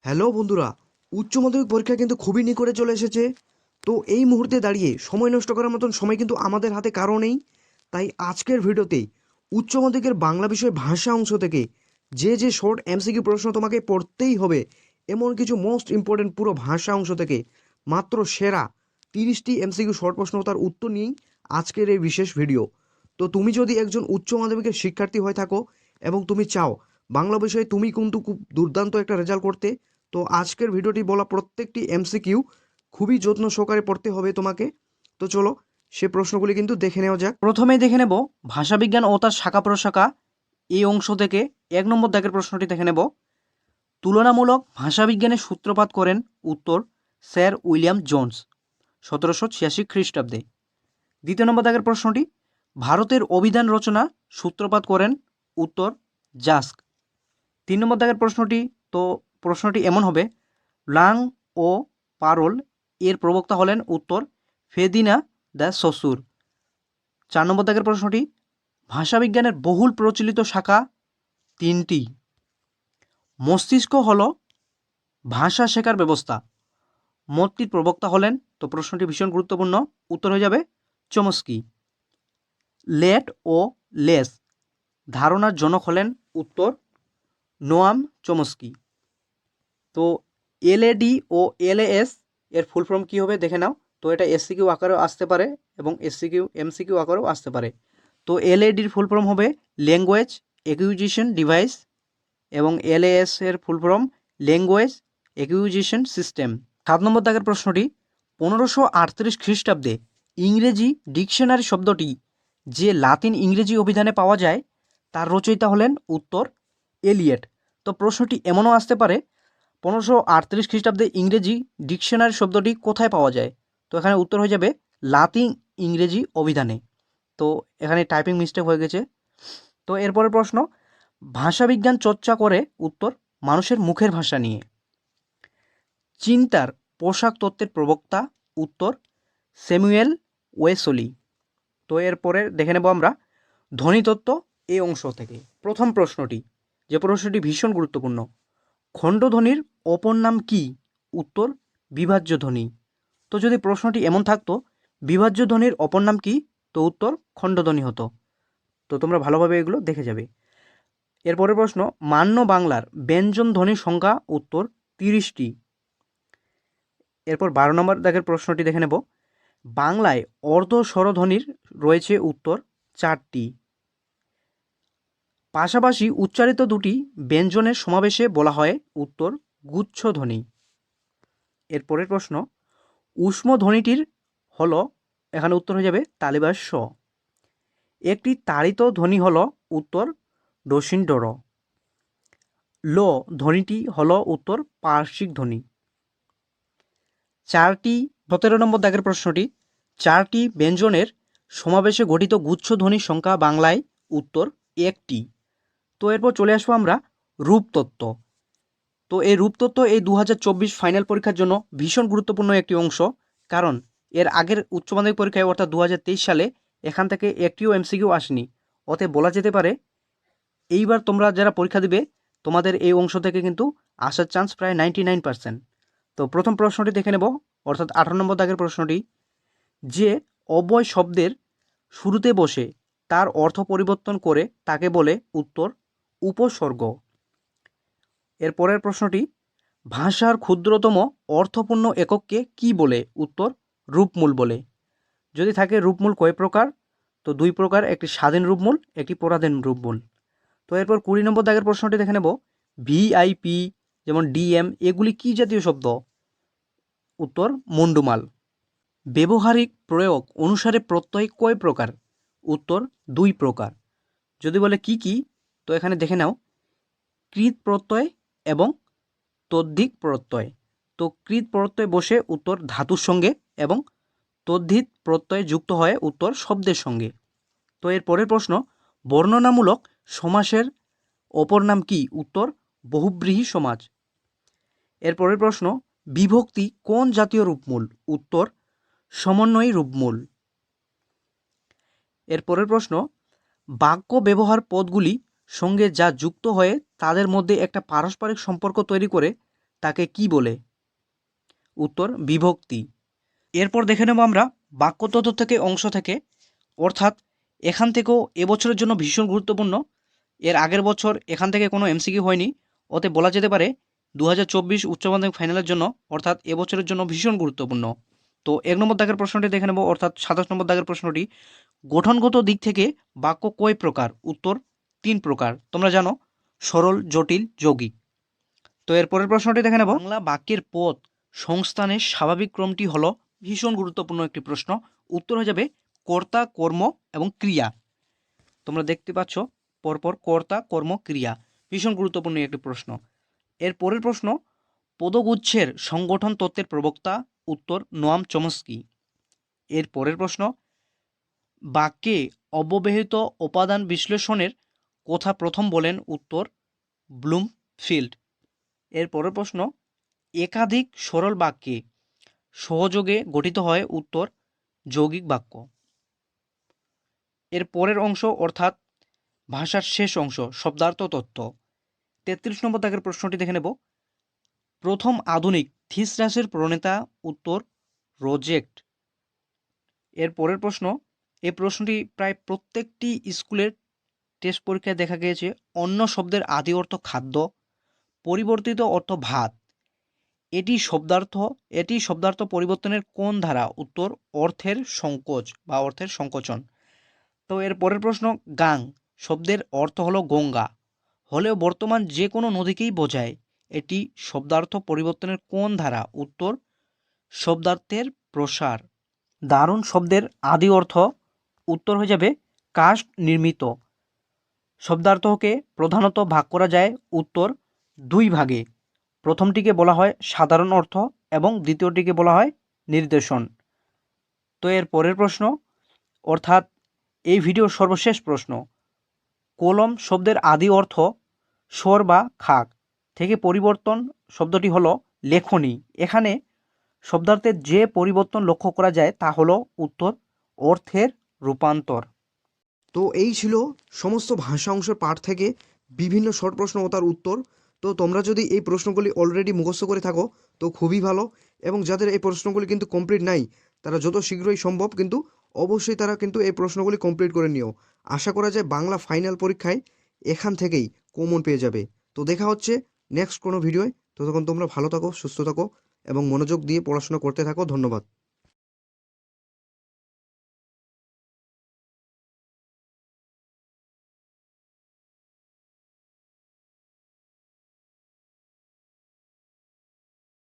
Hello বন্ধুরা, উচ্চ মাধ্যমিক পরীক্ষা কিন্তু খুবই নিকটে চলে এসেছে। তো এই মুহূর্তে দাঁড়িয়ে সময় নষ্ট করার মতন সময় কিন্তু আমাদের হাতে কারো নেই। তাই আজকের ভিডিওতে উচ্চ মাধ্যমিকের বাংলা বিষয় ভাষা অংশ থেকে যে শর্ট এমসিকিউ প্রশ্ন তোমাকে পড়তেই হবে, এমন কিছু মোস্ট ইম্পর্টেন্ট পুরো ভাষা অংশ থেকে মাত্র সেরা 30টি এমসিকিউ শর্ট প্রশ্ন তার উত্তর নিয়েই আজকের এই বিশেষ ভিডিও। তো তুমি যদি একজন উচ্চ মাধ্যমিকের শিক্ষার্থী হয়ে থাকো এবং তুমি চাও বাংলা বিষয়ে তুমি কিন্তু খুব দুর্দান্ত একটা রেজাল্ট করতে, তো আজকের ভিডিওটি বলা প্রত্যেকটি এমসিকিউ খুবই যত্ন সহকারে পড়তে হবে তোমাকে। তো চলো সে প্রশ্নগুলি কিন্তু দেখে নেওয়া যাক। প্রথমেই দেখে নেব ভাষাবিজ্ঞান ও তার শাখা প্রশাখা এই অংশ থেকে 1 নম্বর দাগের প্রশ্নটি দেখে নেব। তুলনামূলক ভাষাবিজ্ঞানের সূত্রপাত করেন উত্তর স্যার উইলিয়াম জোন্স 1786 খ্রিস্টাব্দে। 2 নম্বর দাগের প্রশ্নটি ভারতের অভিধান রচনা সূত্রপাত করেন উত্তর জাস্ক। 3 নম্বর দাগের প্রশ্নটি এমন হবে, লাং ও পারোল এর প্রবক্তা হলেন উত্তর ফেদিনা দ্য সসুর। 4 নম্বর দাগের প্রশ্নটি ভাষাবিজ্ঞানের বহুল প্রচলিত শাখা 3টি। মস্তিষ্ক হল ভাষা শেখার ব্যবস্থা, মতটির প্রবক্তা হলেন, তো প্রশ্নটি ভীষণ গুরুত্বপূর্ণ, উত্তর হয়ে যাবে চমস্কি। লেট ও লেস ধারণার জনক হলেন উত্তর নোয়াম চমস্কি। তো এলএডি ও এলএএস এর ফুল ফর্ম কী হবে দেখে নাও। তো এটা এসসিকিউ আকারেও আসতে পারে এবং এমসিকিউ আকারেও আসতে পারে। তো এলএডির ফুল ফর্ম হবে ল্যাঙ্গুয়েজ অ্যাকুইজিশন ডিভাইস এবং এলএএস এর full form language acquisition system. 7 নম্বর দাগের প্রশ্নটি 1538 খ্রিস্টাব্দে ইংরেজি ডিকশনারি শব্দটি যে লাতিন ইংরেজি অভিধানে পাওয়া যায় তার রচয়িতা হলেন উত্তর এলিয়েট। তো প্রশ্নটি এমনও আসতে পারে 1538 খ্রিস্টাব্দে ইংরেজি ডিকশনারি শব্দটি কোথায় পাওয়া যায়, তো এখানে উত্তর হয়ে যাবে লাতিন ইংরেজি অভিধানে। তো এখানে টাইপিং মিস্টেক হয়ে গেছে। তো এরপরের প্রশ্ন ভাষাবিজ্ঞান চর্চা করে উত্তর মানুষের মুখের ভাষা নিয়ে। চিন্তার পোশাক তত্ত্বের প্রবক্তা উত্তর স্যামুয়েল ওয়েসলি। তো এরপরে দেখে নেব আমরা ধ্বনিতত্ত্ব এই অংশ থেকে। প্রথম প্রশ্নটি, যে প্রশ্নটি ভীষণ গুরুত্বপূর্ণ, খণ্ডধ্বনির অপর নাম কি, উত্তর বিভাজ্য ধ্বনি। তো যদি প্রশ্নটি এমন থাকতো বিভাজ্য ধ্বনির অপর নাম কি, তো উত্তর খণ্ডধ্বনি হতো। তো তোমরা ভালোভাবে এগুলো দেখে যাবে। এরপরের প্রশ্ন মান্য বাংলার ব্যঞ্জন ধ্বনির সংখ্যা, উত্তর 30টি। এরপর 12 নম্বর দাগের প্রশ্নটি দেখে নেব, বাংলায় অর্ধ স্বরধ্বনির রয়েছে উত্তর 4টি। পাশাপাশি উচ্চারিত দুটি ব্যঞ্জনের সমাবেশে বলা হয় উত্তর গুচ্ছধ্বনি। এরপরের প্রশ্ন উষ্ম ধ্বনিটির হল, এখানে উত্তর হয়ে যাবে তালিবাস স। একটি তাড়িত ধ্বনি হল উত্তর ডসিন্ডর। ল ধ্বনিটি হল উত্তর পার্শ্বিক ধ্বনি। 17 নম্বর দাগের প্রশ্নটি 4টি ব্যঞ্জনের সমাবেশে গঠিত গুচ্ছ ধ্বনির সংখ্যা বাংলায় উত্তর 1টি। তো এরপর চলে আসবো আমরা রূপতত্ত্ব। তো এই রূপতত্ত্ব এই 2024 ফাইনাল পরীক্ষার জন্য ভীষণ গুরুত্বপূর্ণ একটি অংশ, কারণ এর আগের উচ্চ মাধ্যমিক পরীক্ষায় অর্থাৎ 2023 সালে এখান থেকে একটিও এমসিকিউ আসেনি। অতএব বলা যেতে পারে এইবার তোমরা যারা পরীক্ষা দিবে তোমাদের এই অংশ থেকে কিন্তু আসার চান্স প্রায় 99%। তো প্রথম প্রশ্নটি দেখে নেব, অর্থাৎ 18 নম্বর দাগের প্রশ্নটি, যে অব্যয় শব্দের শুরুতে বসে তার অর্থ পরিবর্তন করে তাকে বলে উত্তর উপসর্গ। এর পরের প্রশ্নটি ভাষার ক্ষুদ্রতম অর্থপূর্ণ একককে কি বলে, উত্তর রূপমূল বলে। যদি থাকে রূপমূল কয় প্রকার, তো 2 প্রকার, একটি স্বাধীন রূপমূল, একটি পরাধীন রূপমূল। তো এরপর 20 নম্বর দাগের প্রশ্নটি দেখে নেব, ভিআইপি যেমন ডিএম এগুলি কি জাতীয় শব্দ, উত্তর মুন্ডুমাল। ব্যবহারিক প্রয়োগ অনুসারে প্রত্যয় কয় প্রকার, উত্তর 2 প্রকার। যদি বলে কি কি, তো এখানে দেখে নাও কৃত প্রত্যয় এবং তদ্ধিক প্রত্যয়। তো কৃত প্রত্যয় বসে উত্তর ধাতুর সঙ্গে এবং তদ্ধিত প্রত্যয় যুক্ত হয় উত্তর শব্দের সঙ্গে। তো এর পরের প্রশ্ন বর্ণনামূলক সমাসের অপর নাম কি, উত্তর বহুব্রীহি সমাজ। এর পরের প্রশ্ন বিভক্তি কোন জাতীয় রূপমূল, উত্তর সমন্বয়ী রূপমূল। এর পরের প্রশ্ন বাক্য ব্যবহার পদগুলি সঙ্গে যা যুক্ত হয়ে তাদের মধ্যে একটা পারস্পরিক সম্পর্ক তৈরি করে তাকে কি বলে? উত্তর বিভক্তি। এরপর দেখে নেব আমরা বাক্যতত্ত্ব থেকে অংশ থেকে, অর্থাৎ এখান থেকেও এবছরের জন্য ভীষণ গুরুত্বপূর্ণ। এর আগের বছর এখান থেকে কোনো এমসিকিউ হয়নি, ওতে বলা যেতে পারে 2024 উচ্চ মাধ্যমিক ফাইনালের জন্য, অর্থাৎ এবছরের জন্য ভীষণ গুরুত্বপূর্ণ। তো 1 নম্বর দাগের প্রশ্নটি দেখে নেব, অর্থাৎ 27 নম্বর দাগের প্রশ্নটি, গঠনগত দিক থেকে বাক্য কয় প্রকার? উত্তর 3 প্রকার। তোমরা জানো, সরল, জটিল, যৌগিক। তো এর পরের প্রশ্নটি দেখে নেব, বাংলা বাক্যের পদ সংস্থানের স্বাভাবিক ক্রমটি হলো, ভীষণ গুরুত্বপূর্ণ একটি প্রশ্ন। উত্তর হয়ে যাবে কর্তা, কর্ম এবং ক্রিয়া। তোমরা দেখতে পাচ্ছ পরপর কর্তা, কর্ম, ক্রিয়া, ভীষণ গুরুত্বপূর্ণ একটি প্রশ্ন। এর পরের প্রশ্ন, পদগুচ্ছের সংগঠন তত্ত্বের প্রবক্তা? উত্তর নোয়াম চমস্কি। এর পরের প্রশ্ন, বাক্যে অব্যবহৃত উপাদান বিশ্লেষণের কথা প্রথম বলেন? উত্তর ব্লুমফিল্ড। এর পরের প্রশ্ন, একাধিক সরল বাক্যে সহযোগে গঠিত হয়? উত্তর যৌগিক বাক্য। এর পরের অংশ, অর্থাৎ ভাষার শেষ অংশ, শব্দার্থ তত্ত্ব। 33 নম্বর দাগের প্রশ্নটি দেখে নেব, প্রথম আধুনিক থিসরাসের প্রণেতা? উত্তর রোজেক্ট। এর পরের প্রশ্ন, এই প্রশ্নটি প্রায় প্রত্যেকটি স্কুলের টেস্ট পরীক্ষায় দেখা গিয়েছে। অন্য শব্দের আদি অর্থ খাদ্য, পরিবর্তিত অর্থ ভাত। এটি শব্দার্থ পরিবর্তনের কোন ধারা? উত্তর অর্থের সংকোচ বা অর্থের সংকোচন। তো এর পরের প্রশ্ন, গাং শব্দের অর্থ হলো গঙ্গা, হলেও বর্তমান যে কোনো নদীকেই বোঝায়। এটি শব্দার্থ পরিবর্তনের কোন ধারা? উত্তর শব্দার্থের প্রসার। দারুণ শব্দের আদি অর্থ? উত্তর হয়ে যাবে কাষ্ঠ নির্মিত। শব্দার্থকে প্রধানত ভাগ করা যায়? উত্তর 2 ভাগে। প্রথমটিকে বলা হয় সাধারণ অর্থ এবং দ্বিতীয়টিকে বলা হয় নির্দেশন। তো এর পরের প্রশ্ন, অর্থাৎ এই ভিডিওর সর্বশেষ প্রশ্ন, কলম শব্দের আদি অর্থ স্বর বা খাক থেকে পরিবর্তন শব্দটি হলো লেখনী। এখানে শব্দার্থের যে পরিবর্তন লক্ষ্য করা যায় তা হলো উত্তর অর্থের রূপান্তর। তো এই ছিল সমস্ত ভাষা অংশের পাঠ থেকে বিভিন্ন শর্ট প্রশ্ন ও তার উত্তর। তো তোমরা যদি এই প্রশ্নগুলি অলরেডি মুখস্থ করে থাকো তো খুবই ভালো, এবং যাদের এই প্রশ্নগুলি কিন্তু কমপ্লিট নাই তারা যত শীঘ্রই সম্ভব কিন্তু অবশ্যই তারা কিন্তু এই প্রশ্নগুলি কমপ্লিট করে নিও। আশা করা যায় বাংলা ফাইনাল পরীক্ষায় এখান থেকেই কমন পেয়ে যাবে। তো দেখা হচ্ছে নেক্সট কোনো ভিডিওয়। ততক্ষণ তোমরা ভালো থাকো, সুস্থ থাকো এবং মনোযোগ দিয়ে পড়াশোনা করতে থাকো। ধন্যবাদ।